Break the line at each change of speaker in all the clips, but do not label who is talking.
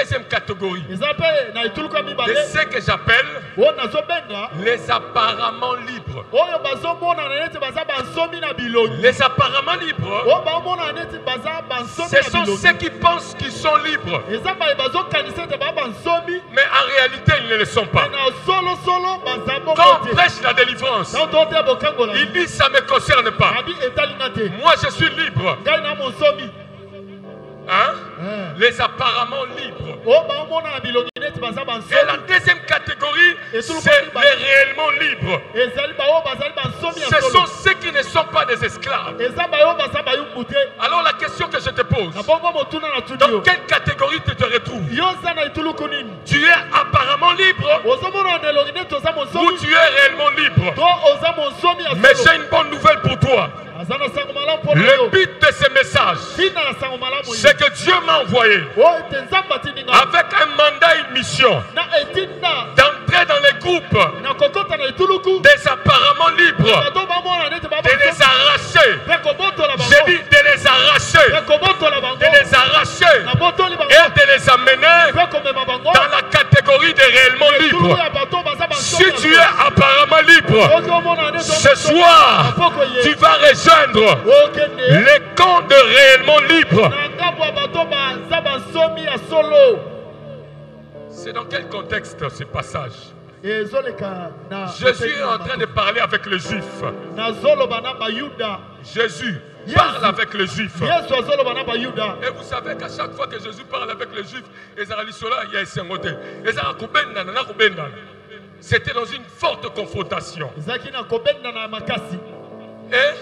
deuxième catégorie de ce que j'appelle les apparemment libres. Les apparemment libres, ce sont ceux qui pensent qu'ils sont libres. Mais en réalité, ils ne le sont pas. Quand on prêche la délivrance, il dit ça ne me concerne pas. Moi, je suis libre. Hein? Les apparemment libres. Et la deuxième catégorie, c'est les réellement libres. Ce sont ceux qui ne sont pas des esclaves. Alors la question que je te pose, dans quelle catégorie tu te retrouves? Tu es apparemment libre ou tu es réellement libre? Mais j'ai une bonne nouvelle pour toi. Le but de ce message, c'est que Dieu m'a envoyé avec un mandat et une mission d'entrer dans les groupes des apparemment libres, de les arracher. J'ai dit de les arracher, de les arracher et de les amener dans la catégorie des réellement libres. Si tu es apparemment libre, ce soir, tu vas rejoindre les camps de réellement libres. C'est dans quel contexte ce passage? Jésus est en train de parler avec les Juifs. Jésus parle avec les Juifs. Et vous savez qu'à chaque fois que Jésus parle avec les Juifs, c'était dans une forte confrontation. Et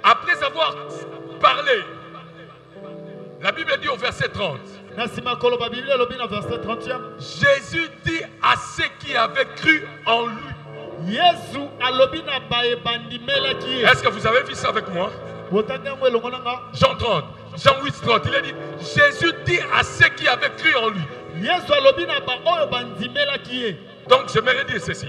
après avoir parlé, la Bible dit au verset 30, Jésus dit à ceux qui avaient cru en lui. Est-ce que vous avez vu ça avec moi? Jean 30, Jean 8, 30, il a dit, Jésus dit à ceux qui avaient cru en lui. Donc j'aimerais dire ceci.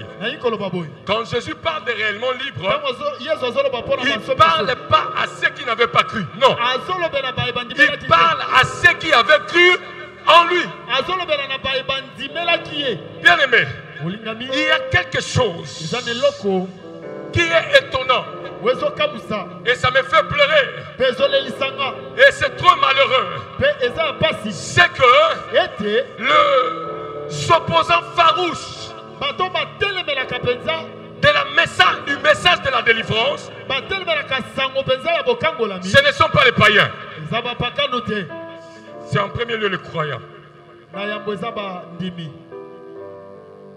Quand Jésus parle de réellement libre, il ne parle pas à ceux qui n'avaient pas cru. Non. Il parle à ceux qui avaient cru en lui. Bien aimé, il y a quelque chose qui est étonnant. Et ça me fait pleurer. Et c'est trop malheureux. C'est que l'opposant farouche du message de la délivrance, ce ne sont pas les païens. C'est en premier lieu les croyants.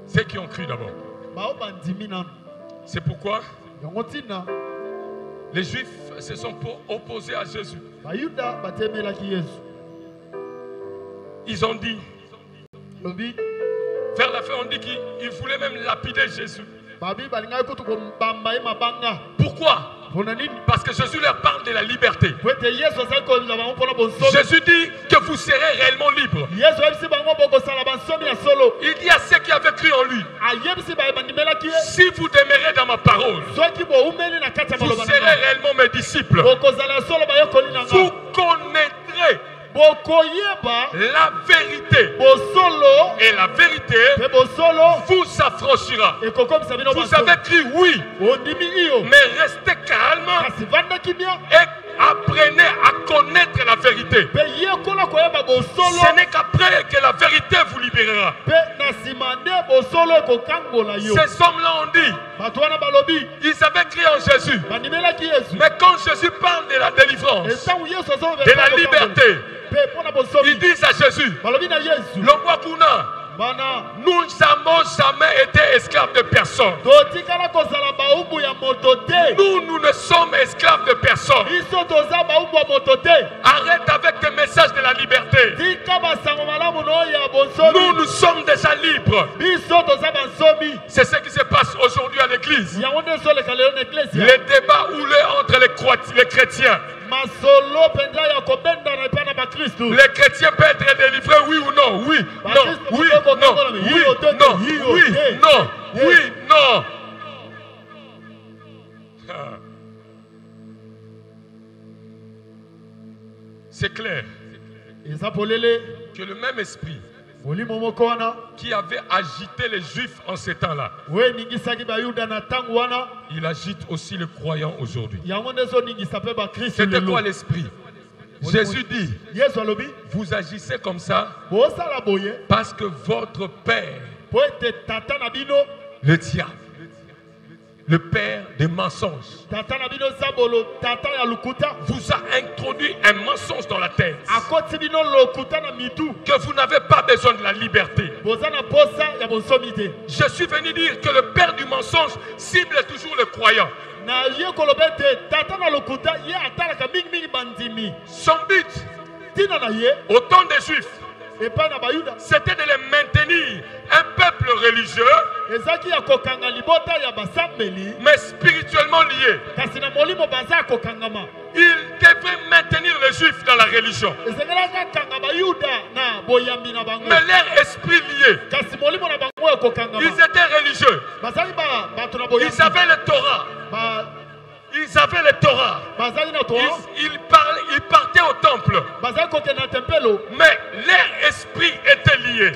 Ceux qui ont cru d'abord. C'est pourquoi les Juifs se sont opposés à Jésus. Ils ont dit, vers la fin, on dit qu'ils voulaient même lapider Jésus. Pourquoi? Parce que Jésus leur parle de la liberté. Jésus dit que vous serez réellement libres. Il dit à ceux qui avaient cru en lui, si vous demeurez dans ma parole, vous serez réellement mes disciples. Vous connaîtrez la vérité, et la vérité vous affranchira. Vous avez cru oui, mais restez calme et apprenez à connaître la vérité. Ce n'est qu'après que la vérité vous libérera. Ces hommes-là ont dit, ils avaient cru en Jésus, mais quand Jésus parle de la délivrance, de la liberté, ils disent à Jésus, nous n'avons jamais été esclaves de personne. Nous ne sommes esclaves de personne. Arrête avec tes messages de la liberté. Nous sommes déjà libres. C'est ce qui se passe aujourd'hui à l'église. Les débats houlés entre les chrétiens. Les chrétiens peuvent être délivrés, oui ou non? Oui, non, oui, non, oui, non, oui, non, oui, non. C'est clair. que le même esprit qui avait agité les Juifs en ces temps-là, il agite aussi les croyants aujourd'hui. C'était quoi l'esprit? Jésus dit, vous agissez comme ça parce que votre père, le diable, le père des mensonges, vous a introduit un mensonge dans la tête, que vous n'avez pas besoin de la liberté. Je suis venu dire que le père du mensonge cible toujours le croyant. Son but, au temps des Juifs, c'était de les maintenir un peuple religieux, mais spirituellement lié. Il devait maintenir les Juifs dans la religion, mais leur esprit lié. Ils étaient religieux, ils avaient le Torah. Ils avaient le Torah. Ils partaient au temple. Mais leur esprit était lié.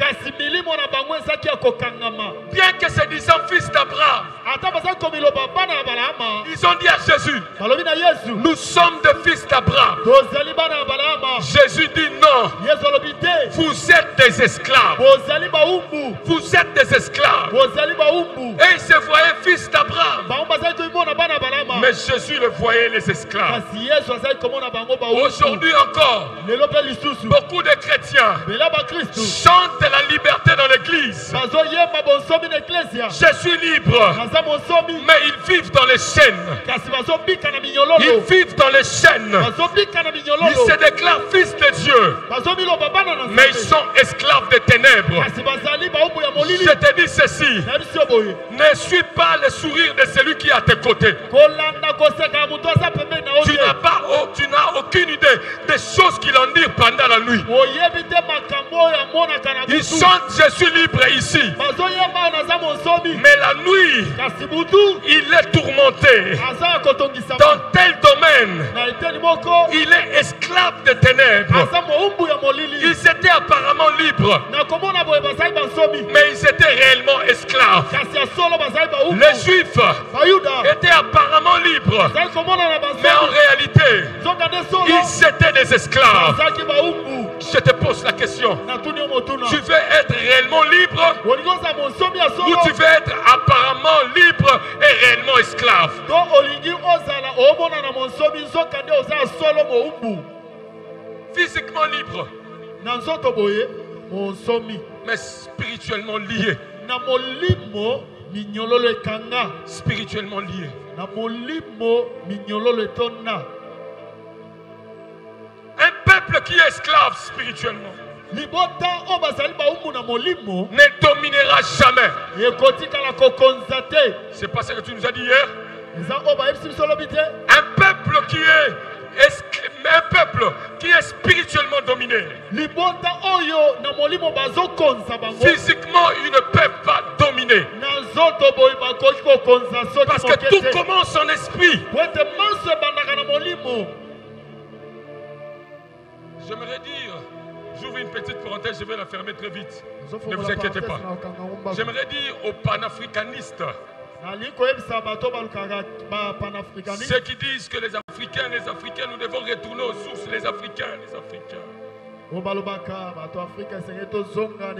Bien que se disant fils d'Abraham, ils ont dit à Jésus, nous sommes des fils d'Abraham. Jésus dit non. Vous êtes des esclaves. Vous êtes des esclaves. Et ils se voyaient fils d'Abraham. Mais Jésus le voyait les esclaves. Aujourd'hui encore, beaucoup de chrétiens chantent la liberté dans l'église. Je suis libre, mais ils vivent dans les chaînes. Ils vivent dans les chaînes. Ils se déclarent fils de Dieu, mais ils sont esclaves des ténèbres. Je te dis ceci, ne suis pas le sourire de celui qui est à tes côtés. Tu n'as aucune idée des choses qu'il en dit pendant la nuit. Ils chantent, je suis libre ici. Mais la nuit, il est tourmenté. Dans tel domaine, il est esclave des ténèbres. Ils étaient apparemment libres, mais ils étaient réellement esclaves. Les Juifs étaient apparemment libres, mais en réalité, ils étaient des esclaves. Je te pose la question, tu veux être réellement libre ou tu veux être apparemment libre et réellement esclave? Physiquement libre, mais spirituellement lié. Spirituellement lié. Un peuple qui est esclave spirituellement ne dominera jamais. C'est pas ce que tu nous as dit hier. Un peuple qui est spirituellement dominé, physiquement il ne peut pas dominer, parce que tout commence en esprit. J'aimerais dire, j'ouvre une petite parenthèse, je vais la fermer très vite, ne vous inquiétez pas. J'aimerais dire aux panafricanistes, ceux qui disent que les Africains, nous devons retourner aux sources, les Africains.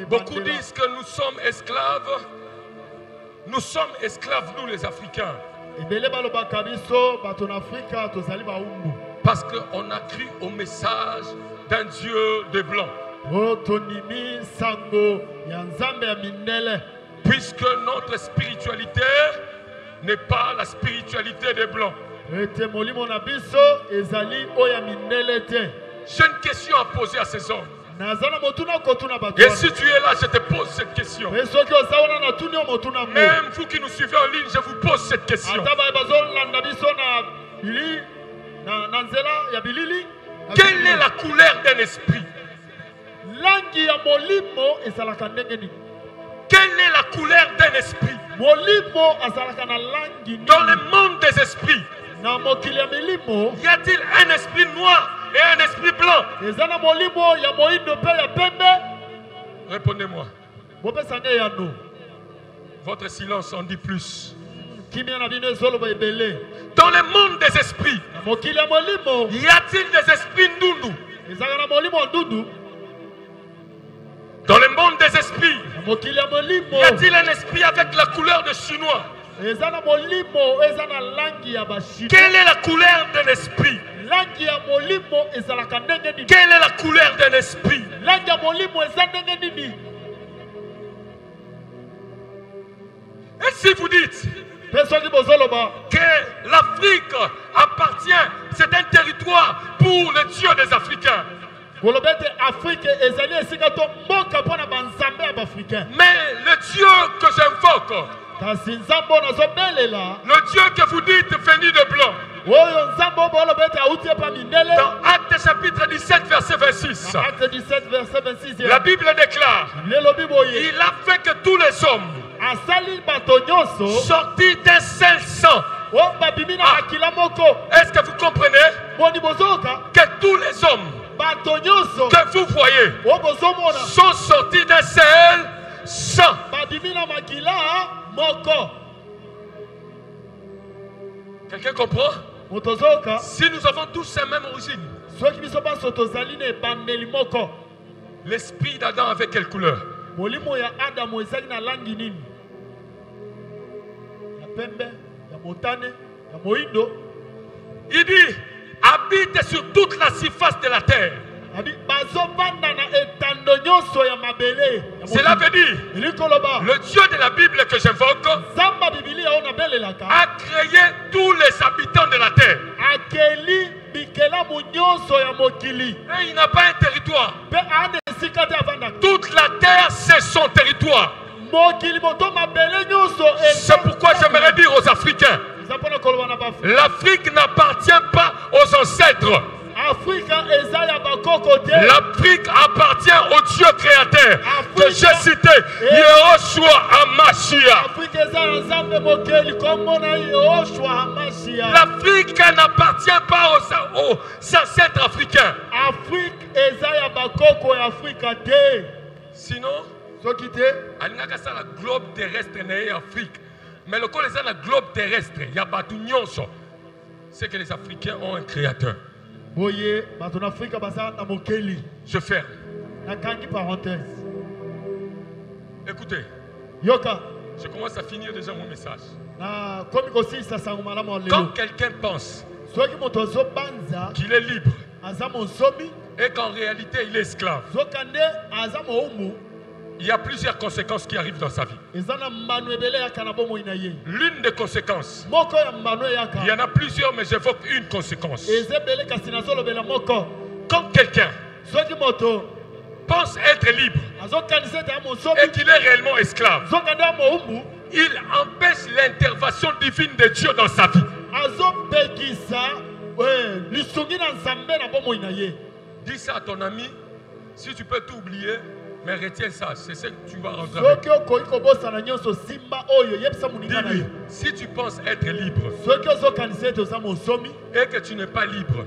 Beaucoup disent que nous sommes esclaves. Nous sommes esclaves, nous les Africains. Parce qu'on a cru au message d'un Dieu de blanc. Puisque notre spiritualité n'est pas la spiritualité des blancs. J'ai une question à poser à ces hommes. Et si tu es là, je te pose cette question. Même vous qui nous suivez en ligne, je vous pose cette question. Quelle est la couleur d'un esprit? Quelle est la couleur d'un esprit? Dans le monde des esprits, y a-t-il un esprit noir et un esprit blanc. Répondez-moi. Votre silence en dit plus. Dans le monde des esprits, y a-t-il des esprits ndundu? Dans le monde des esprits, y a-t-il un esprit avec la couleur de chinois? Quelle est la couleur d'un esprit? Quelle est la couleur d'un esprit? Et si vous dites que l'Afrique appartient, c'est un territoire pour le Dieu des Africains. Mais le Dieu que j'invoque, le Dieu que vous dites venu de blanc, dans Actes chapitre 17 verset 26, la Bible déclare, il a fait que tous les hommes sortis d'un seul sang. Est-ce que vous comprenez que tous les hommes que vous voyez sont sortis d'un seul sang? Quelqu'un comprend? Si nous avons tous la même origine, l'esprit d'Adam avait quelle couleur? Il dit, habite sur toute la surface de la terre. Cela veut dire, le Dieu de la Bible que j'invoque a créé tous les habitants de la terre. Et il n'a pas un territoire. Toute la terre, c'est son territoire. C'est pourquoi j'aimerais dire aux Africains, l'Afrique n'appartient pas aux ancêtres. L'Afrique appartient au Dieu créateur que j'ai cité, Yehoshua HaMashiach. L'Afrique n'appartient pas aux ancêtres africains. Sinon, la globe terrestre n'est Afrique. Mais le collège la globe terrestre, il y a c'est que les Africains ont un créateur. Je ferme. Écoutez, je commence à finir déjà mon message. Quand quelqu'un pense qu'il est libre et qu'en réalité il est esclave, il y a plusieurs conséquences qui arrivent dans sa vie. L'une des conséquences, il y en a plusieurs, mais j'évoque une conséquence. Quand quelqu'un pense être libre et qu'il est réellement esclave, il empêche l'intervention divine de Dieu dans sa vie. Dis ça à ton ami, si tu peux t'oublier. Mais retiens ça, c'est ce que tu vas rentrer avec. Dis-lui, si tu penses être libre et que tu n'es pas libre,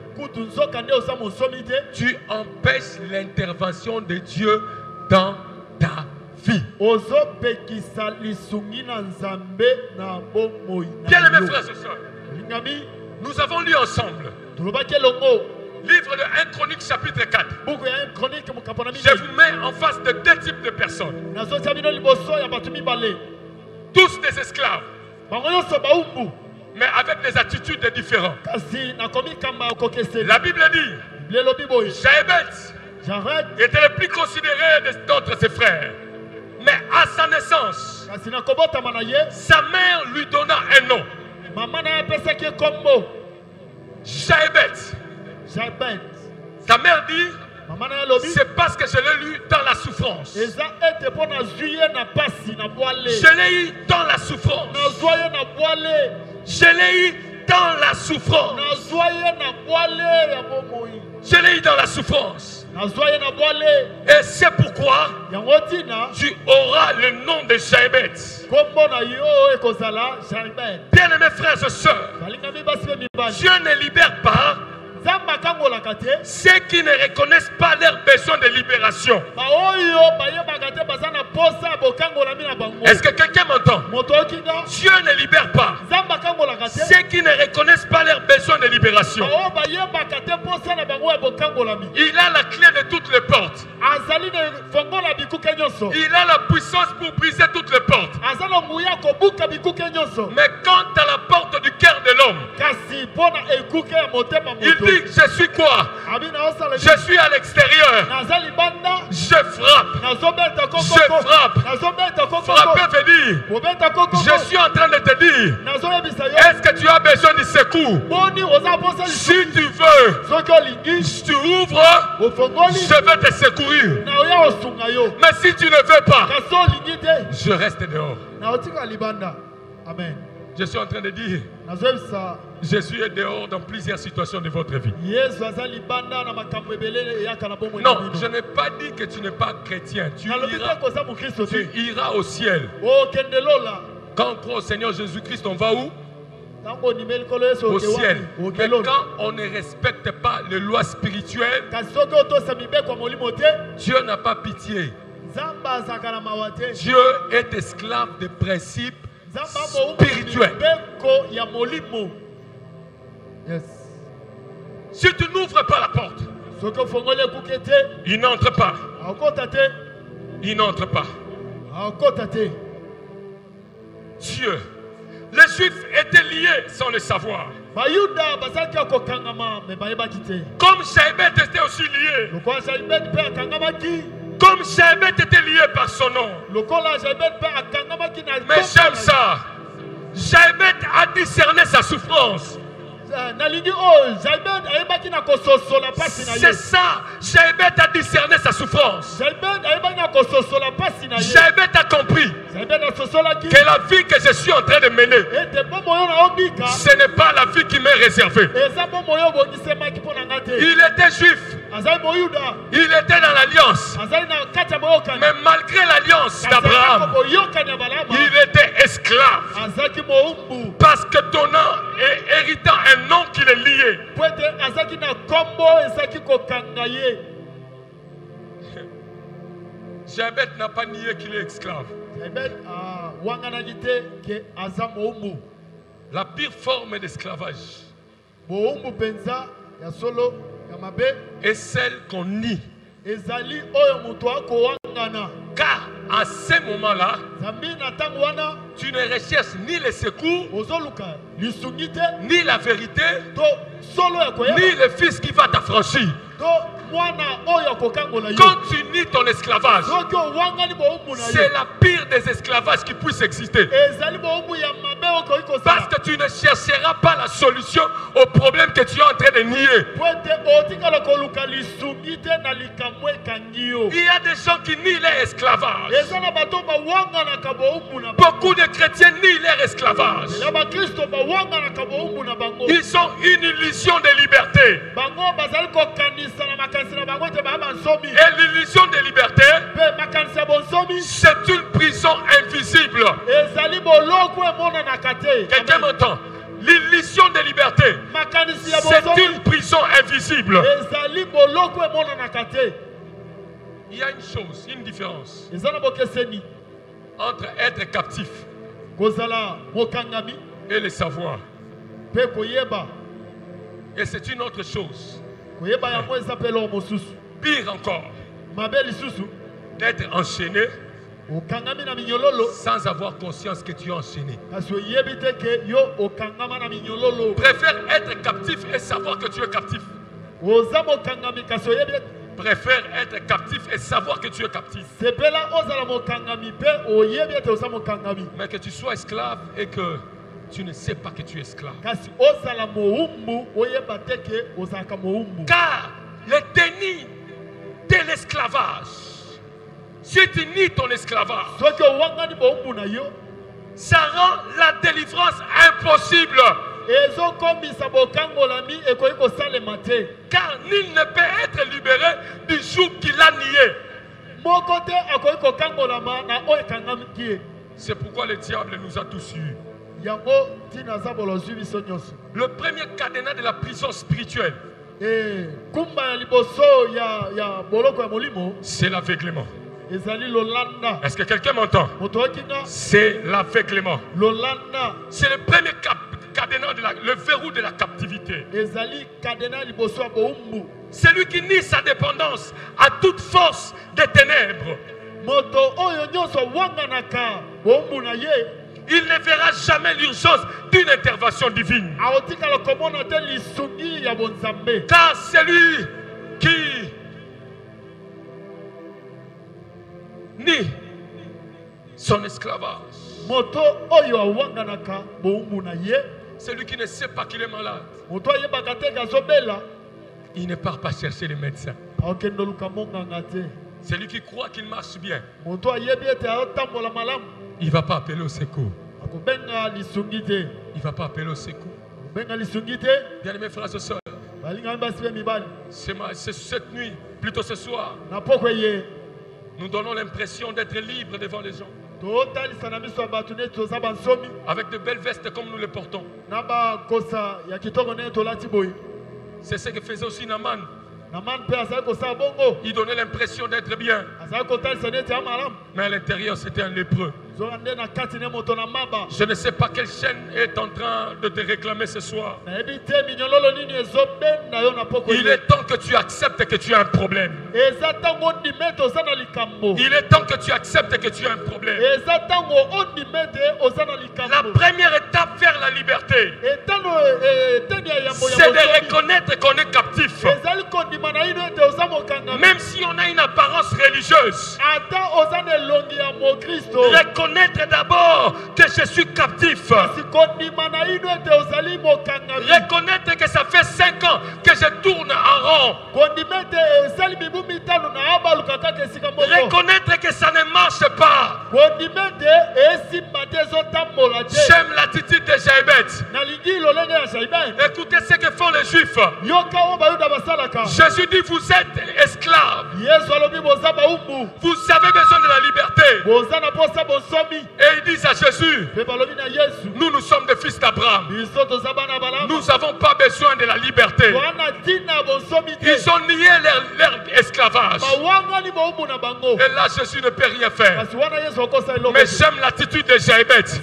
tu empêches l'intervention de Dieu dans ta vie. Bien aimés frères et sœurs, nous avons lu ensemble livre de 1 Chronique chapitre 4. Je vous mets en face de deux types de personnes. Tous des esclaves, mais avec des attitudes différentes. La Bible dit, Jaébet était le plus considéré d'entre ses frères. Mais à sa naissance, sa mère lui donna un nom. Jaébet. Ta mère dit, c'est parce que je l'ai lu dans la souffrance. Je l'ai eu dans la souffrance. Je l'ai eu dans la souffrance. Je l'ai eu dans la souffrance. Et c'est pourquoi tu auras le nom de Jaébet. Bien aimés frères et sœurs, Dieu ne libère pas Ceux qui ne reconnaissent pas leurs besoins de libération. Est-ce que quelqu'un m'entend? Dieu ne libère pas ceux qui ne reconnaissent pas leurs besoins de libération. Il a la clé de toutes les portes. Il a la puissance pour briser toutes les portes. Mais quant à la porte du cœur de l'homme, il dit, je suis quoi? Je suis à l'extérieur. Je frappe. Je frappe. Frapper veut dire, je suis en train de te dire, est-ce que tu as besoin de secours? Si tu veux, tu ouvres, je vais te secourir. Mais si tu ne veux pas, je reste dehors.
Amen.
Je suis en train de dire, je suis dehors dans plusieurs situations de votre vie. Non, je n'ai pas dit que tu n'es pas chrétien. Tu iras au ciel. Quand on croit au Seigneur Jésus-Christ, on va où? Au ciel. Mais quand on ne respecte pas les lois spirituelles, Dieu n'a pas pitié. Dieu est esclave des principes spirituels.
Yes.
Si tu n'ouvres pas la porte, il n'entre pas. Il n'entre pas. Dieu. Les Juifs étaient liés sans le savoir. Comme Jaébet était aussi lié. Comme Jaébet était lié par son nom. Mais j'aime ça. Jaébet a discerné sa souffrance. C'est ça. Jaébet a discerné sa souffrance. Jaébet a compris que la vie que je suis en train de mener, ce n'est pas la vie qui m'est réservée. Il était juif. Il était dans l'alliance. Mais malgré l'alliance d'Abraham, il était esclave. Parce que ton nom est héritant un nom qui est lié. Jaébet n'a pas nié qu'il est esclave. La pire forme d'esclavage est celle qu'on nie. Car à ce moment-là, tu ne recherches ni les secours, ni la vérité, ni le fils qui va t'affranchir. Quand tu nies ton esclavage, c'est la pire des esclavages qui puisse exister. Parce que tu ne chercheras pas la solution au problème que tu es en train de nier. Il y a des gens qui nient leur esclavage. Beaucoup de chrétiens nient leur esclavage. Ils ont une illusion de liberté. Et l'illusion de liberté, c'est une prison invisible. Quelqu'un m'entend? L'illusion de liberté, c'est une prison invisible. Il y a une chose, une différence entre être captif et le savoir. Et c'est une autre chose. Pire encore, d'être enchaîné sans avoir conscience que tu es enchaîné. Préfère être captif et savoir que tu es captif. Préfère être captif et savoir que tu es captif. Mais que tu sois esclave et que tu ne sais pas que tu es esclave. Car le déni de l'esclavage, si tu nies ton esclavage, ça rend la délivrance impossible. Car nul ne peut être libéré du jour qu'il a nié. C'est pourquoi le diable nous a tous eus. Le premier cadenas de la prison spirituelle, C'est l'aveuglement. Est-ce que quelqu'un m'entend? C'est l'aveuglement. C'est le premier cadenas, le verrou de la captivité. C'est lui qui nie sa dépendance à toute force des ténèbres. Il ne verra jamais l'urgence d'une intervention divine. Car celui qui nie son esclavage, celui qui ne sait pas qu'il est malade, il ne part pas chercher les médecins. Celui qui croit qu'il marche bien, il ne va pas appeler au secours. Il ne va pas appeler au secours. Bien-aimés frères et sœurs, c'est cette nuit, plutôt ce soir, nous donnons l'impression d'être libres devant les gens. Avec de belles vestes comme nous les portons. C'est ce que faisait aussi Naaman. Il donnait l'impression d'être bien. Mais à l'intérieur, c'était un lépreux. Je ne sais pas quelle chaîne est en train de te réclamer ce soir. Il est temps que tu acceptes que tu as un problème. Il est temps que tu acceptes que tu as un problème. La première étape vers la liberté, c'est de reconnaître qu'on est captif. Même si on a une apparence religieuse, reconnaître d'abord que je suis captif. Reconnaître que ça fait 5 ans que je tourne en rond. Reconnaître que ça ne marche pas. J'aime l'attitude de Jaïbeth. Écoutez ce que font les Juifs. Jésus dit, vous êtes esclaves. Vous avez besoin de la liberté. Et ils disent à Jésus, nous sommes des fils d'Abraham. Nous n'avons pas besoin de la liberté. Ils ont nié leur esclavage. Et là, Jésus ne peut rien faire. Mais j'aime l'attitude de Jaïbeth.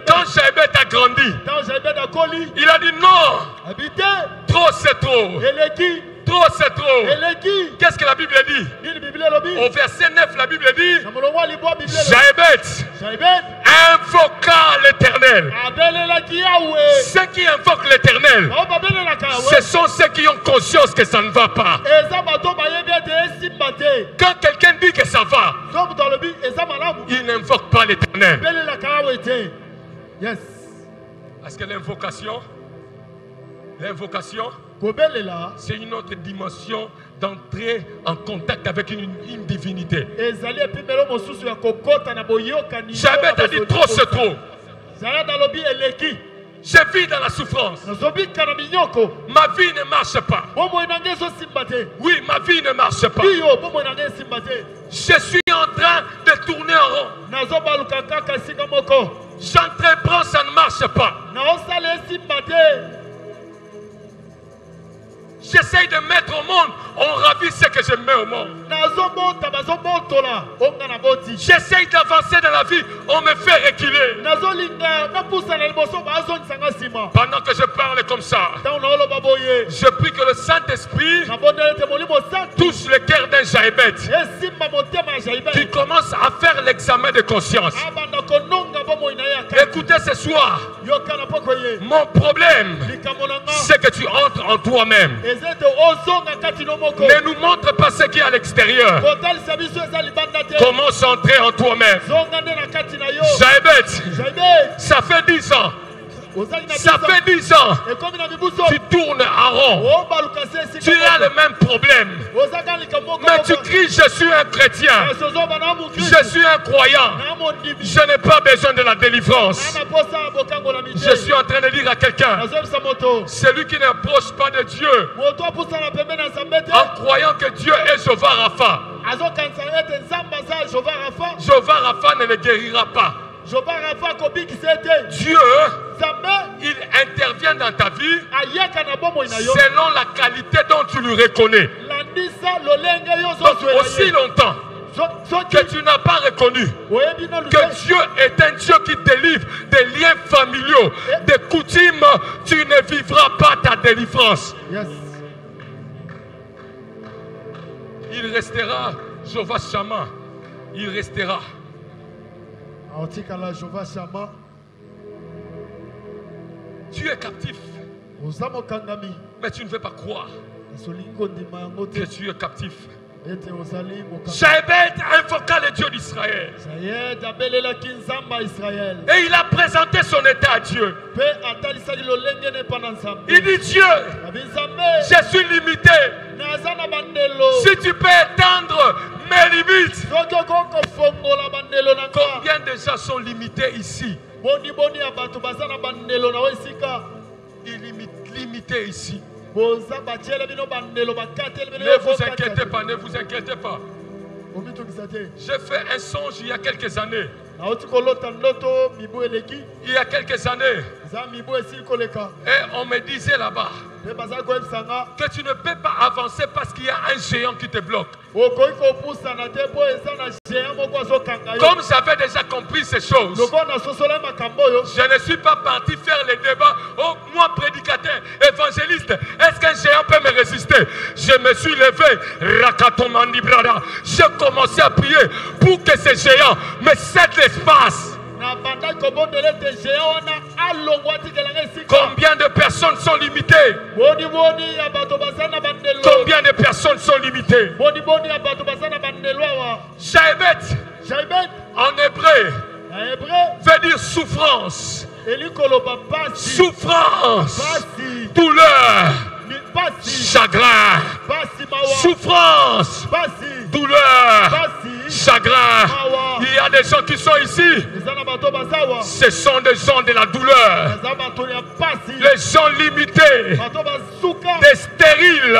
Quand Jaïbeth a grandi, il a dit non. Trop c'est trop. Trop c'est trop. Qu'est-ce que la Bible dit? Au verset 9, la Bible dit, Jaïbeth invoqua l'Éternel. Ceux qui invoquent l'Éternel, ce sont ceux qui ont conscience que ça ne va pas. Quand quelqu'un dit que ça va, il n'invoque pas l'Éternel. Parce que l'invocation, c'est une autre dimension d'entrer en contact avec une divinité. Jaïbeth a dit trop c'est trop. Je vis dans la souffrance. Ma vie ne marche pas. Oui, ma vie ne marche pas. Je suis en train de tourner en rond. J'entreprends, ça ne marche pas. J'essaye de mettre au monde, on ravit ce que je mets au monde. J'essaye d'avancer dans la vie, on me fait reculer. Pendant que je parle comme ça, je prie que le Saint-Esprit touche le cœur d'un Jaïbeth qui commence à faire l'examen de conscience. Écoutez ce soir, mon problème, c'est que tu entres en toi-même. Ne nous montre pas ce qui est à l'extérieur. Commence à entrer en toi-même. Jaïbeth, ça fait 10 ans. Ça fait 10 ans. Tu tournes en rond. Tu as le même problème. Mais tu cries, je suis un chrétien. Je suis un croyant. Je n'ai pas besoin de la délivrance. Je suis en train de dire à quelqu'un, celui qui n'approche pas de Dieu en croyant que Dieu est Jéhovah Rapha, Jéhovah Rapha ne le guérira pas. Dieu il intervient dans ta vie selon la qualité dont tu le reconnais. Donc, aussi longtemps que tu n'as pas reconnu que Dieu est un Dieu qui délivre des liens familiaux, des coutumes, tu ne vivras pas ta délivrance.
Yes.
Il restera, Jéhovah Shammah, il restera. Tu es captif, mais tu ne veux pas croire que tu es captif. Jaébet invoqua le Dieu d'Israël. Et il a présenté son état à Dieu. Il dit Dieu, je suis limité. Si tu peux étendre mes limites. Combien de gens sont limités ici? Limité ici. Ne vous inquiétez pas, ne vous inquiétez pas. J'ai fait un songe il y a quelques années. Il y a quelques années. Et on me disait là-bas que tu ne peux pas avancer parce qu'il y a un géant qui te bloque. Comme j'avais déjà compris ces choses, je ne suis pas parti faire les débats. Oh, moi, prédicateur, évangéliste, est-ce qu'un géant peut me résister? Je me suis levé, j'ai commencé à prier pour que ces géants me cèdent l'espace. Combien de personnes sont limitées? Combien de personnes sont limitées? Jaébet, en hébreu, veut dire souffrance. Souffrance, douleur, chagrin, souffrance, douleur, chagrin. Il y a des gens qui sont ici. Ce sont des gens de la douleur. Les gens limités, des stériles,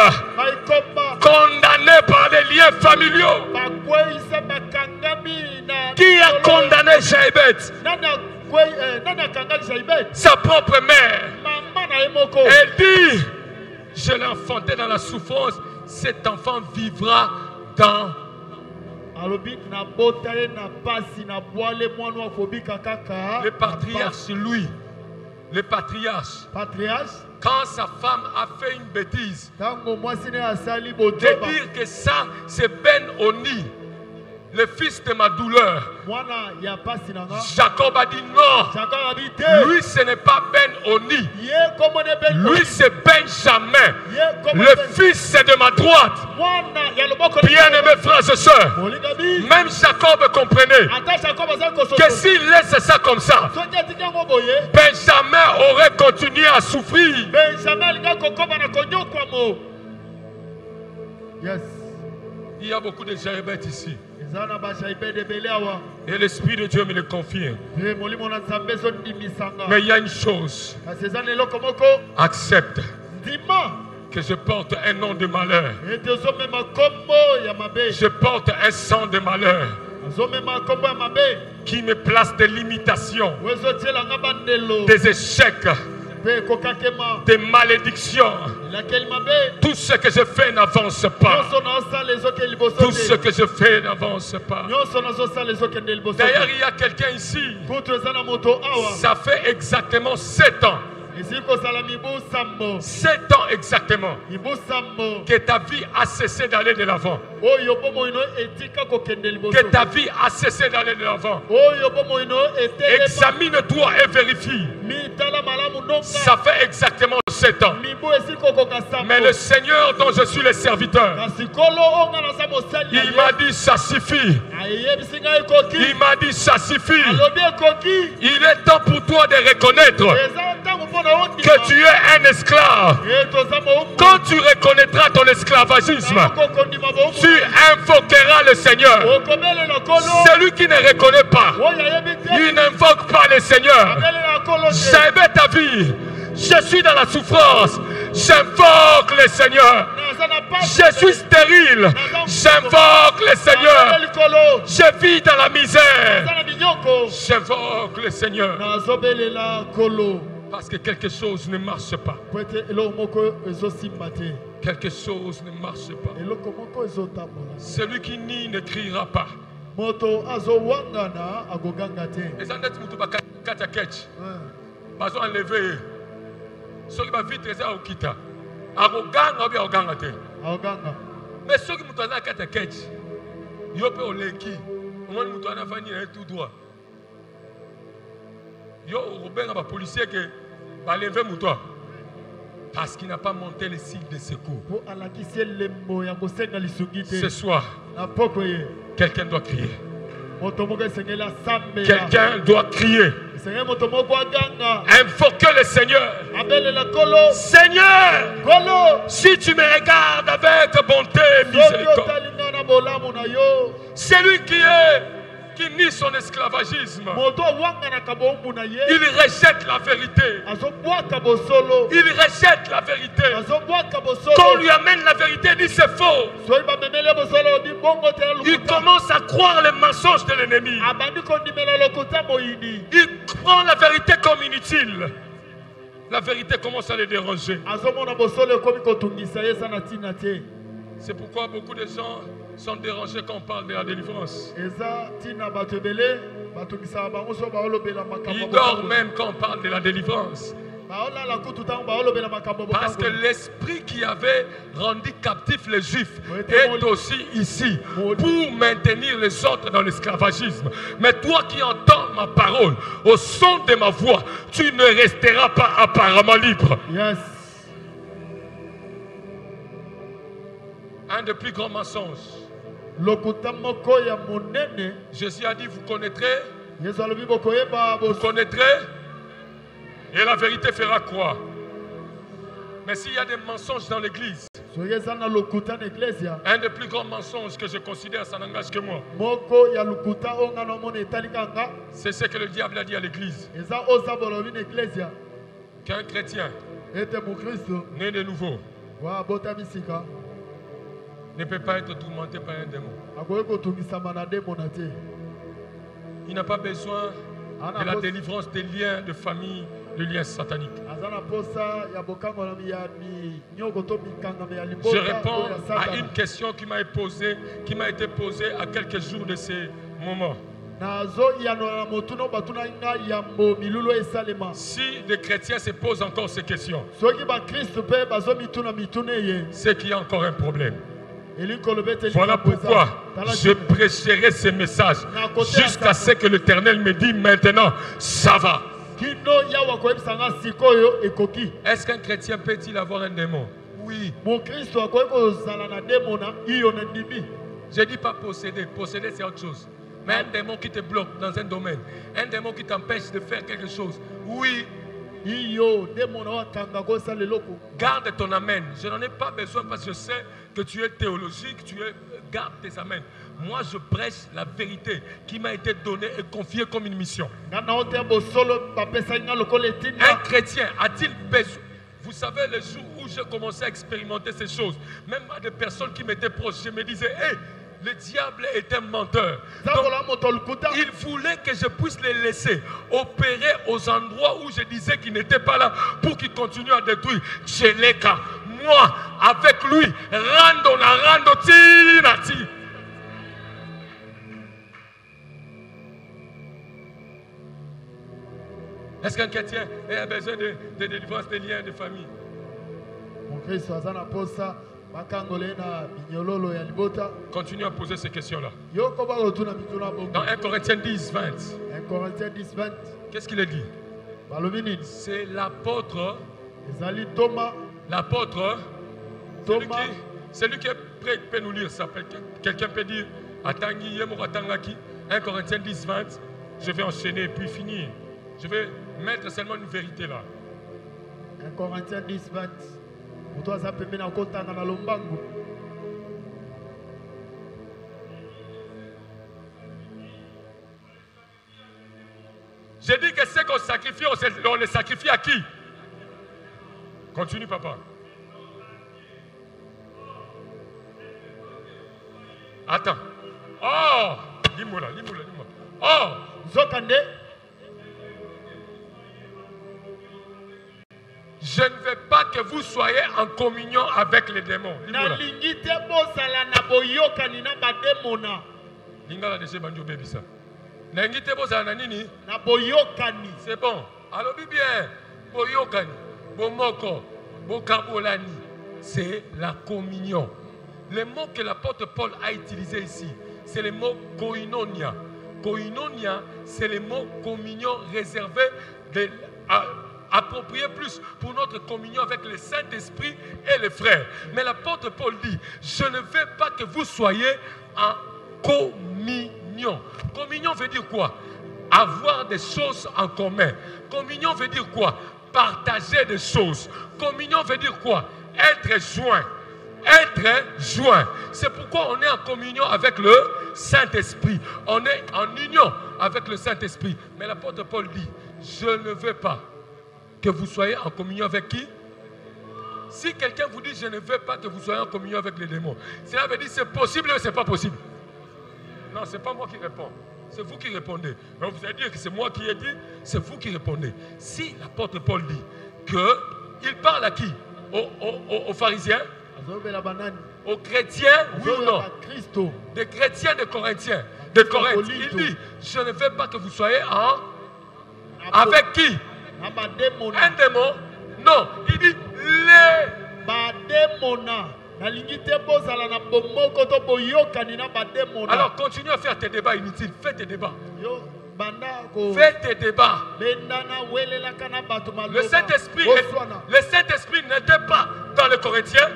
condamnés par des liens familiaux. Qui a condamné Jaébet? Sa propre mère. Elle dit, je l'ai enfanté dans la souffrance, cet enfant vivra dans le patriarche, lui, le patriarche, quand sa femme a fait une bêtise, de dire que ça c'est Ben Oni, le fils de ma douleur. Jacob a dit non. Lui ce n'est pas Ben Oni. Lui c'est Benjamin, le fils de ma droite. Bien-aimés frères et sœurs, même Jacob comprenait que s'il laisse ça comme ça, Benjamin aurait continué à souffrir.
Yes.
Il y a beaucoup de Jaébet ici. Et l'Esprit de Dieu me le confirme. Mais il y a une chose. Accepte que je porte un nom de malheur. Je porte un sang de malheur qui me place des limitations, des échecs, des malédictions. Tout ce que je fais n'avance pas. Tout ce que je fais n'avance pas. D'ailleurs, il y a quelqu'un ici. Ça fait exactement 7 ans. 7 ans exactement que ta vie a cessé d'aller de l'avant. Que ta vie a cessé d'aller de l'avant. Examine-toi et vérifie. Ça fait exactement 7 ans. Mais le Seigneur dont je suis le serviteur, il m'a dit ça suffit. Il m'a dit ça suffit. Il est temps pour toi de reconnaître que tu es un esclave. Quand tu reconnaîtras ton esclavagisme, tu invoqueras le Seigneur. Celui qui ne reconnaît pas, il n'invoque pas le Seigneur. J'aimais ta vie. Je suis dans la souffrance. J'invoque le Seigneur. Je suis stérile. J'invoque le Seigneur. Je vis dans la misère. J'invoque le Seigneur. Parce que quelque chose ne marche pas. Quelque chose ne marche pas. Celui qui nie ne criera pas. Bazo enlevé. Ceux qui va vite rester au kita. Arrogant ou bien arrogant te. Mais ceux qui m'ont donné kata ketch. Yo pe oleki. Moi m'ont donné fani tout droit. Yo Robert ba policier que ba lever moutoir. Parce qu'il n'a pas monté les signes de secours. Ce soir, quelqu'un doit crier. Quelqu'un doit crier. Invoquez le Seigneur. Seigneur, si tu me regardes avec bonté et miséricorde, celui qui nie son esclavagisme, il rejette la vérité. Il rejette la vérité. Quand on lui amène la vérité, il dit c'est faux. Il commence à croire les mensonges de l'ennemi. Il prend la vérité comme inutile. La vérité commence à le déranger. C'est pourquoi beaucoup de gens sont dérangés quand on parle de la délivrance. Ils dorment même quand on parle de la délivrance. Parce que l'esprit qui avait rendu captifs les Juifs est aussi ici pour maintenir les autres dans l'esclavagisme. Mais toi qui entends ma parole, au son de ma voix, tu ne resteras pas apparemment libre.
Yes.
Un des plus grands mensonges. Jésus a dit, vous connaîtrez, vous connaîtrez, et la vérité fera quoi? Mais s'il y a des mensonges dans l'église, un des plus grands mensonges que je considère, ça n'engage que moi, c'est ce que le diable a dit à l'église. Qu'un chrétien né de nouveau ne peut pas être tourmenté par un démon. Il n'a pas besoin de la délivrance des liens de famille, de liens sataniques. Je réponds à une question qui m'a été posée à quelques jours de ces moments. Si des chrétiens se posent encore ces questions, c'est qu'il y a encore un problème. Voilà pourquoi je prêcherai ces messages jusqu'à ce que l'Éternel me dise maintenant, ça va. Est-ce qu'un chrétien peut-il avoir un démon? Oui. Je ne dis pas posséder. Posséder, c'est autre chose. Mais un démon qui te bloque dans un domaine, un démon qui t'empêche de faire quelque chose, oui. Garde ton amène. Je n'en ai pas besoin parce que je sais que tu es théologique, garde tes amènes. Moi, je prêche la vérité qui m'a été donnée et confiée comme une mission. Un chrétien a-t-il besoin? Vous savez, le jour où j'ai commencé à expérimenter ces choses, même à des personnes qui m'étaient proches, je me disais, hey, le diable est un menteur. Donc, il voulait que je puisse les laisser opérer aux endroits où je disais qu'ils n'étaient pas là pour qu'ils continuent à détruire. Cheleka, moi, avec lui, rando tinati. Est-ce qu'un chrétien a besoin de délivrance des liens de famille? Continue à poser ces questions-là. Dans 1 Corinthiens 10, 20. Qu'est-ce qu'il a dit? C'est l'apôtre. L'apôtre. Celui qui est prêt peut nous lire ça. Quelqu'un peut dire 1 Corinthiens 10, 20. Je vais enchaîner et puis finir. Je vais mettre seulement une vérité là.
1 Corinthiens 10, 20.
J'ai dit que ce qu'on sacrifie, on le sacrifie à qui? Continue, papa. Attends. Oh, dis-moi. Oh,
Zokande.
Je ne veux pas que vous soyez en communion avec les démons. C'est bon. Alors, bien. C'est la communion. Le mot que l'apôtre Paul a utilisé ici, c'est le mot koinonia. Koinonia, c'est le mot communion réservé approprié plus pour notre communion avec le Saint-Esprit et les frères. Mais l'apôtre Paul dit, je ne veux pas que vous soyez en communion. Communion veut dire quoi? Avoir des choses en commun. Communion veut dire quoi? Partager des choses. Communion veut dire quoi? Être joint. Être joint. C'est pourquoi on est en communion avec le Saint-Esprit. On est en union avec le Saint-Esprit. Mais l'apôtre Paul dit, je ne veux pas que vous soyez en communion avec qui? Si quelqu'un vous dit, je ne veux pas que vous soyez en communion avec les démons, cela veut dire, c'est possible ou c'est pas possible? Non, ce n'est pas moi qui réponds. C'est vous qui répondez. Donc vous allez dire que c'est moi qui ai dit, c'est vous qui répondez. Si l'apôtre Paul dit qu'il parle à qui? Aux pharisiens? Aux chrétiens? Oui ou non? Des chrétiens de Corinthiens. De Corinthe. Il dit, je ne veux pas que vous soyez en... Avec qui? Un démon? Non, il dit les alors continue à faire tes débats inutiles. Fais tes débats. Fais tes débats. Le Saint-Esprit n'était pas dans les Corinthiens.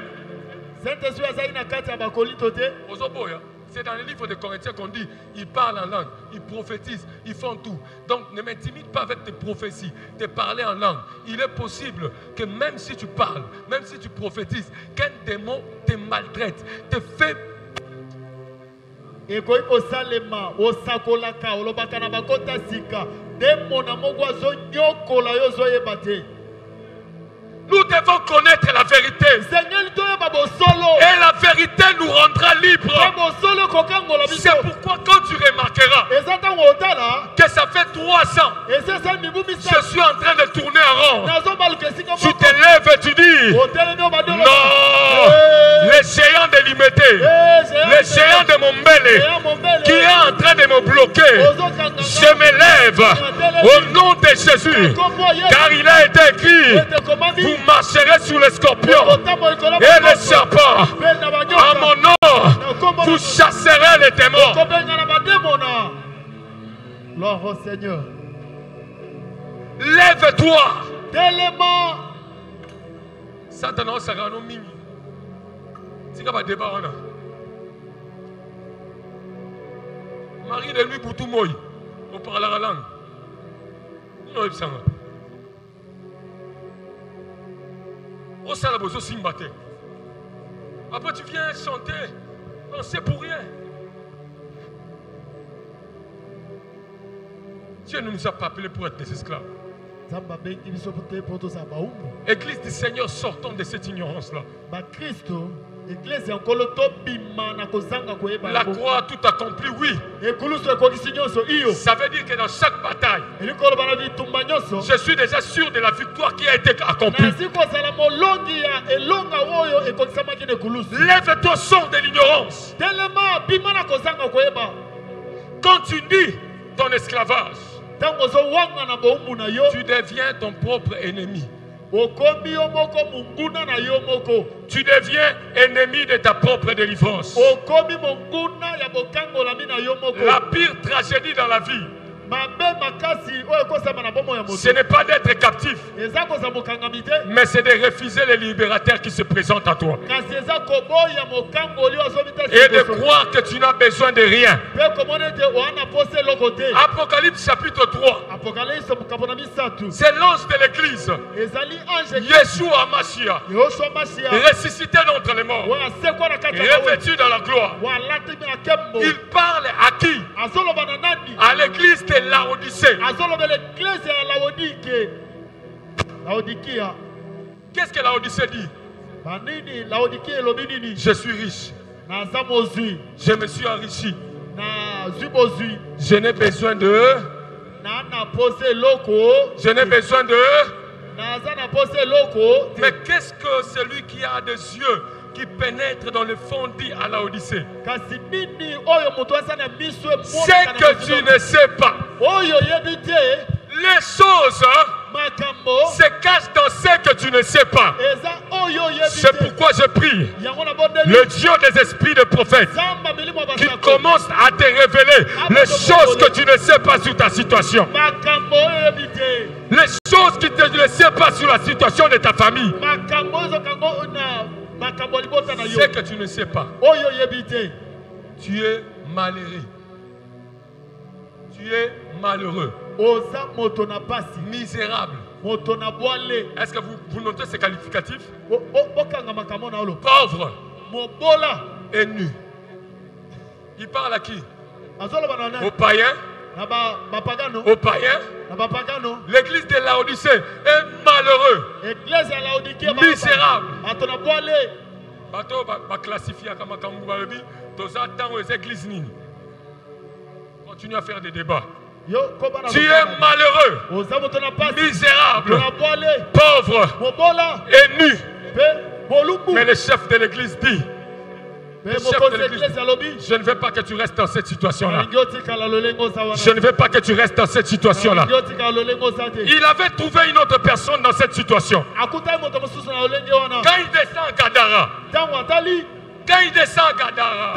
C'est dans les livres de Corinthiens qu'on dit, ils parlent en langue, ils prophétisent, ils font tout. Donc ne m'intimide pas avec tes prophéties, de parler en langue. Il est possible que même si tu parles, même si tu prophétises, qu'un démon te maltraite, te fait... Nous devons connaître la vérité. Et la vérité nous rendra libres. C'est pourquoi quand tu remarqueras que ça fait 3 ans, je suis en train de tourner en rond. Tu te lèves et tu dis, non, les géants de l'imité, les géants de mon bélé, qui est en train de me bloquer, je me lève au nom de Jésus. Car il a été écrit, vous marcherez sur les scorpions et les serpents. En mon nom, vous chasserez les démons.
Gloire au Seigneur.
Lève-toi.
Tellement.
Satan sera nos mimi. C'est comme un débat. Marie de lui pour tout moi. On parle la langue. Non, il s'en va. Après tu viens chanter, non, c'est pour rien. Dieu ne nous a pas appelés pour être des esclaves. Église du Seigneur, sortons de cette ignorance-là. La croix a tout accompli, oui. Ça veut dire que dans chaque bataille, je suis déjà sûr de la victoire qui a été accomplie. Lève-toi, sors de l'ignorance. Continue ton esclavage. Tu deviens ton propre ennemi. Tu deviens ennemi de ta propre délivrance. La pire tragédie dans la vie, ce n'est pas d'être captif, mais c'est de refuser les libérateurs qui se présentent à toi et de croire que tu n'as besoin de rien. Apocalypse chapitre 3, c'est l'ange de l'église, Yeshua Mashiach, ressuscité d'entre les morts, revêtu dans la gloire. Il parle à qui? À l'église de Laodicée. Qu'est-ce que Laodicée dit? Je suis riche. Je me suis enrichi. Je n'ai besoin de... Je n'ai besoin de... Mais qu'est-ce que celui qui a des yeux qui pénètre dans le fond dit à Laodicée? C'est que tu ne sais pas. Les choses se cachent dans ce que tu ne sais pas. C'est pourquoi je prie le Dieu des esprits de prophètes qui commence à te révéler les choses que tu ne sais pas sur ta situation. Les choses que tu ne sais pas sur la situation de ta famille. C'est que tu ne sais pas. Tu es malheureux. Tu es malheureux. Misérable. Est-ce que vous notez ces qualificatifs? Pauvre et nu. Il parle à qui? Aux païens. Aux païens. L'église de Laodicée est malheureux. Misérable. Continue à faire des débats. Tu es malheureux, misérable, pauvre et nu. Mais le chef de l'église dit, je ne veux pas que tu restes dans cette situation-là. Je ne veux pas que tu restes dans cette situation-là. Il avait trouvé une autre personne dans cette situation. Quand il descend à Gadara, quand il descend à Gadara,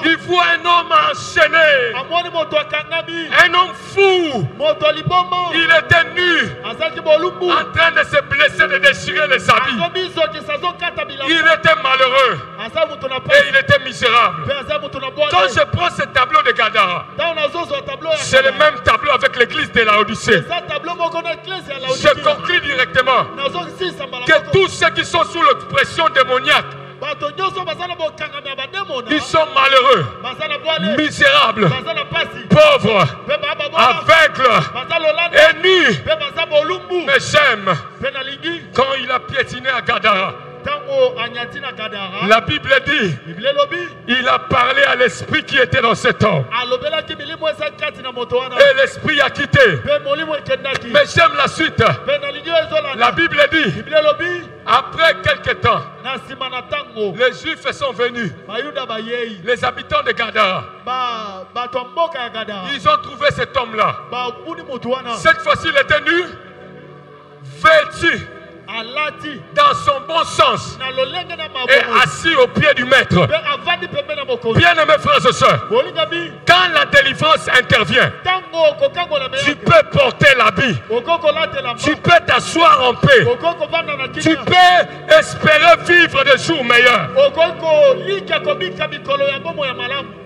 il voit un homme enchaîné, un homme fou. Il était nu, en train de se blesser, de déchirer les habits. Il était malheureux et il était misérable. Quand je prends ce tableau de Gadara, c'est le même tableau avec l'église de Laodicée. Je conclus directement que tous ceux qui sont sous l'oppression démoniaque, ils sont malheureux, misérables, pauvres, aveugles et nus. Mais j'aime quand il a piétiné à Gadara. La Bible dit, il a parlé à l'esprit qui était dans cet homme. Et l'esprit a quitté. Mais j'aime la suite. La Bible dit, après quelque temps, les Juifs sont venus. Les habitants de Gadara. Ils ont trouvé cet homme-là. Cette fois-ci, il était nu, vêtu dans son bon sens et assis au pied du maître. Bien-aimés frères et sœurs, quand la délivrance intervient, tu peux porter l'habit, tu peux t'asseoir en paix, tu peux espérer vivre des jours meilleurs.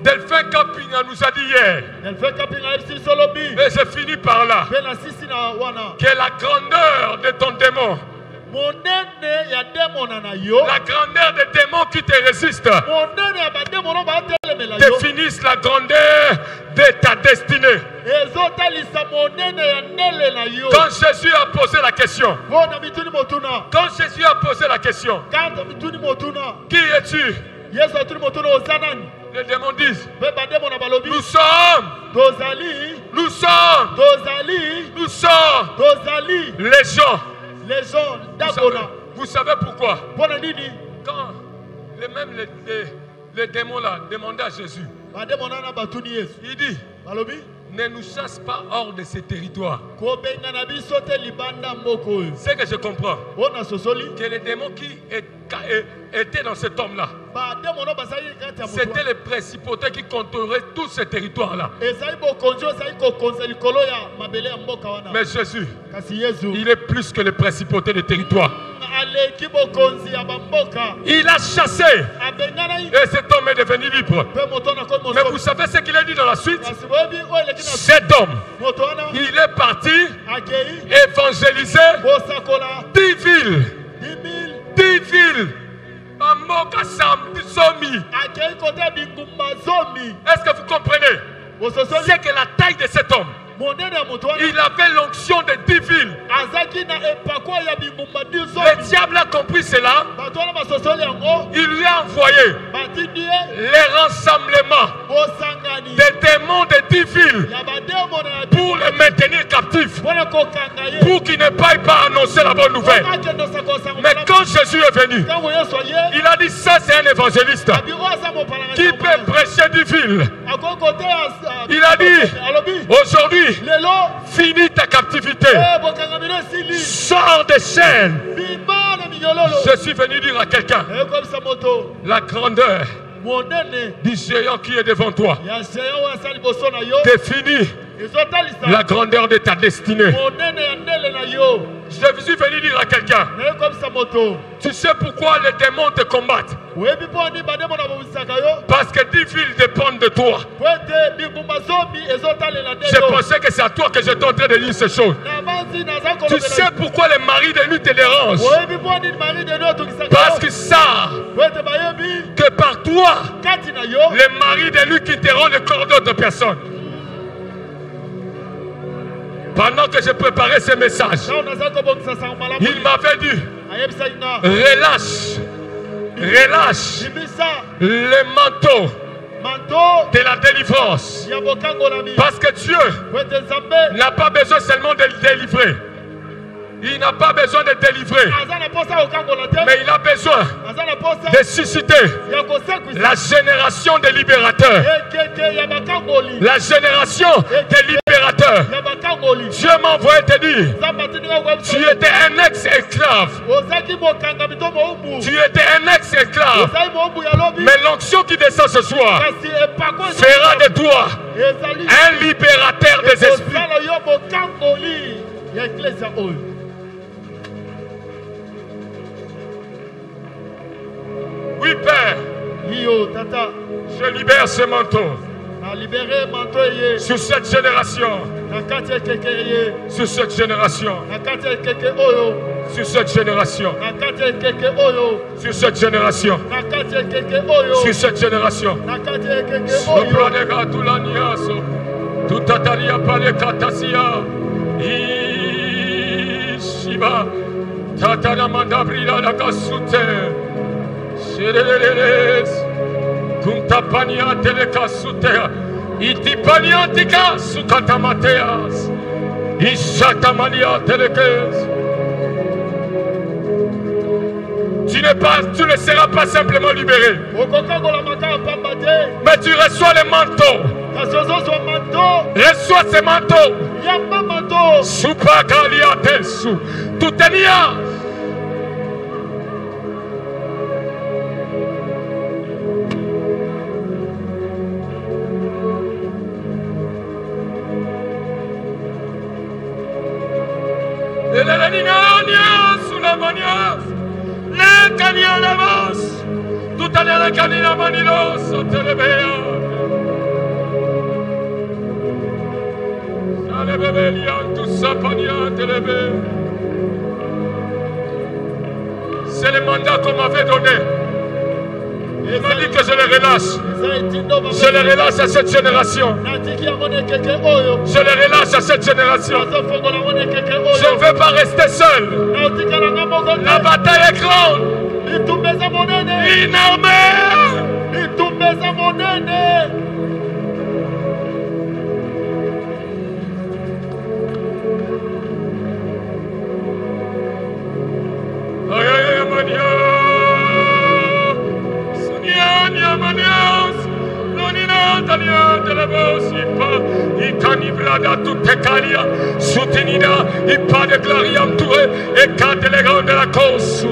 Delphin Kapinga nous a dit hier, et je finis par là, que la grandeur de ton démon, la grandeur des démons qui te résistent définissent la grandeur de ta destinée. Quand Jésus a posé la question, qui es-tu? Les démons disent, nous sommes légion. Vous savez pourquoi? Quand les démons là demandaient à Jésus, il dit, ne nous chasse pas hors de ces territoires. C'est que je comprends que les démons qui étaient dans cet homme-là, c'était les principautés qui contrôlaient tous ces territoires-là. Mais Jésus, il est plus que les principautés des territoires. Il a chassé et cet homme est devenu libre. Mais vous savez ce qu'il a dit dans la suite? Cet homme, il est parti évangéliser 10 villes. 10 villes. Est-ce que vous comprenez? C'est que la taille de cet homme Il avait l'onction de 10 villes. Le diable a compris cela. Il lui a envoyé les rassemblements des démons de 10 villes pour les maintenir captifs, pour qu'ils ne paillent pas annoncer la bonne nouvelle. Mais quand Jésus est venu, il a dit ça c'est un évangéliste qui peut prêcher 10 villes. Il a dit aujourd'hui, finis ta captivité, sors des chaînes. Je suis venu dire à quelqu'un la grandeur du géant qui est devant toi définit la grandeur de ta destinée. Je suis venu dire à quelqu'un, tu sais pourquoi les démons te combattent? Parce que 10 villes dépendent de toi. Je pensais que c'est à toi que j'étais en train de dire ces choses. Tu sais pourquoi les maris de nuit te dérangent? Parce qu'ils savent que par toi, les maris de nuit quitteront le corps d'autres personnes. Pendant que je préparais ce message, il m'avait dit, relâche le manteau de la délivrance. Parce que Dieu n'a pas besoin seulement de délivrer. Il n'a pas besoin de délivrer, mais il a besoin de susciter la génération des libérateurs. La génération des libérateurs. Dieu m'a envoyé te dire, tu étais un ex-esclave. Tu étais un ex-esclave. Mais l'onction qui descend ce soir fera de toi un libérateur des esprits. Oui, Père, je libère ce manteau sur cette génération. Sur cette génération. Sur cette génération. Sur cette génération. Sur cette génération. Sopra de gatulaniaso. Tutataria pale katasia. Ishiba. Tatana mandabrila la kasute. Kuntapania telekasutea, itipania tika sukatamateas, ishatamania telekes. Tu ne seras pas simplement libéré, mais tu reçois les manteaux. Reçois ces manteaux. Supakalia tesu, tutenia. C'est le mandat qu'on m'avait donné. Il m'a dit que je le relâche. Je le relâche à cette génération. Je le relâche à cette génération. Je ne veux pas rester seul. La bataille est grande. Inarmée. Soutenida, il pas de gloria entouré et quand les grands de la cause.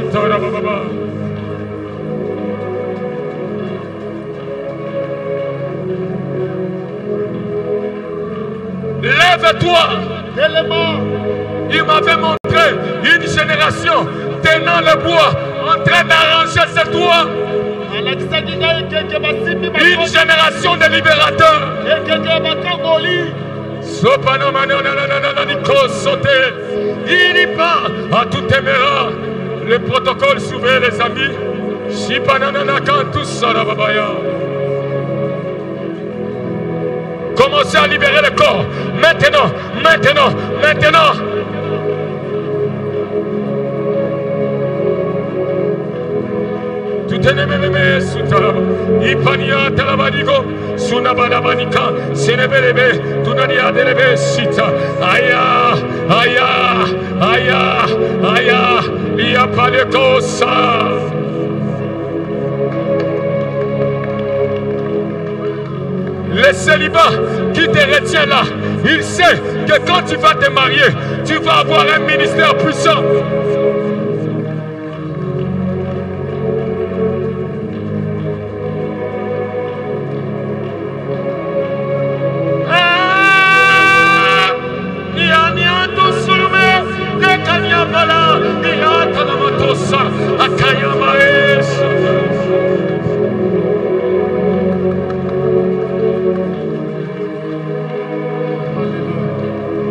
Lève-toi. Il m'avait montré une génération tenant le bois, en train d'arranger ce toit. Une génération de libérateurs. Il y part à tout téméra. Le protocole s'ouvre, les amis. Commencez à libérer le corps. Maintenant, maintenant, maintenant. Tout est némémémé, soutala. Ipania, talabadigo, sunabadabanika, sénébélébé, tunania délébé, sita. Aya, aya, aya, aya, il n'y a pas de cause. Le célibat qui te retient là, il sait que quand tu vas te marier, tu vas avoir un ministère puissant.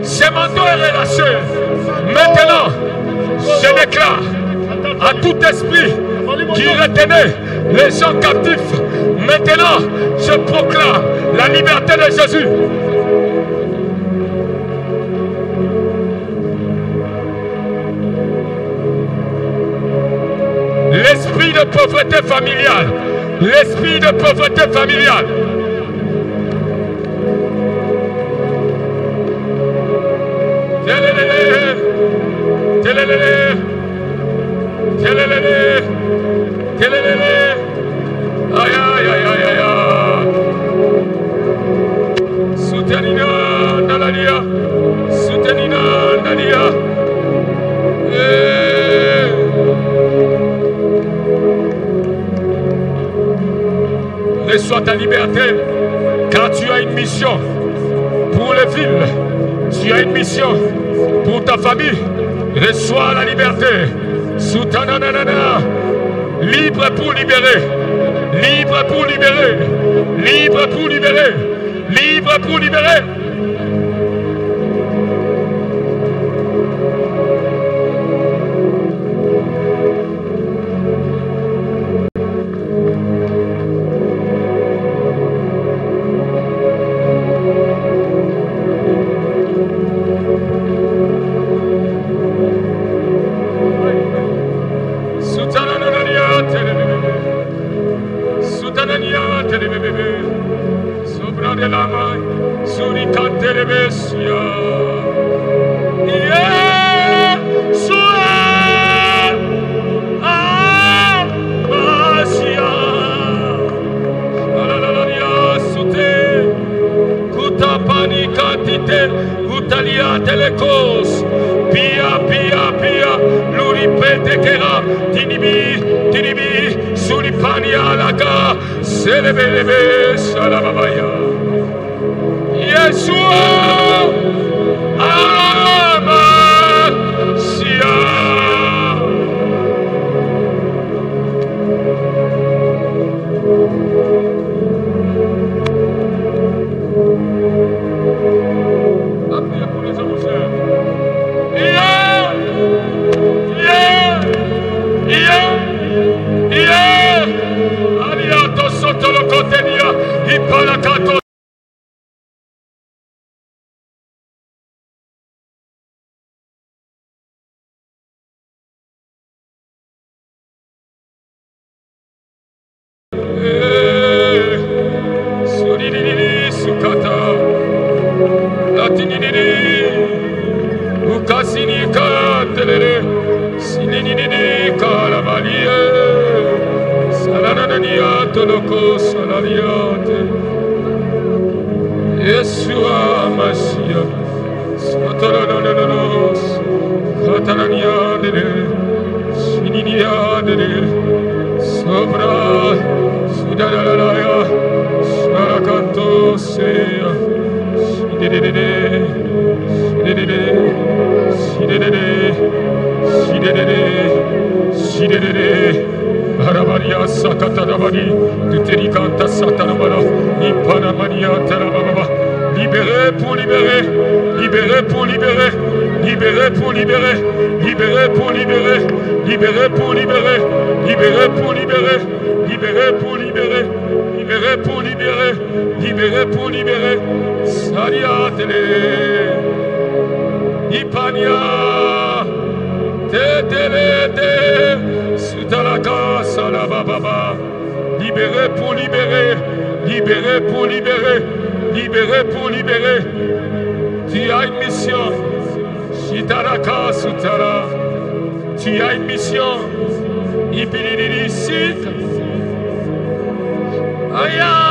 Ce manteau est relâché. Maintenant, je déclare à tout esprit qui retenait les gens captifs, maintenant, je proclame la liberté de Jésus. L'esprit de pauvreté familiale, l'esprit de pauvreté familiale. Aïe aïe aïe aïe aïe. Soutenina Nalalia, soutenina Nalia. Reçois ta liberté, car tu as une mission pour les villes, tu as une mission pour ta famille. Reçois la liberté. Soutananana. Libre pour libérer. Libre pour libérer. Libre pour libérer. Libre pour libérer. Libéré pour libérer, libéré pour libérer, libéré pour libérer, libéré pour libérer, libéré pour libérer, libéré pour libérer, libéré pour libérer, libéré pour libérer, libéré pour libérer, Saria tele. Ipania. Te tele te. Sutalaka salababa. Libéré pour libérer. Libéré pour libérer. Libéré pour libérer. Tu as une mission. Shitaraka sutara. Tu as une mission. Ipilili sit. Aya.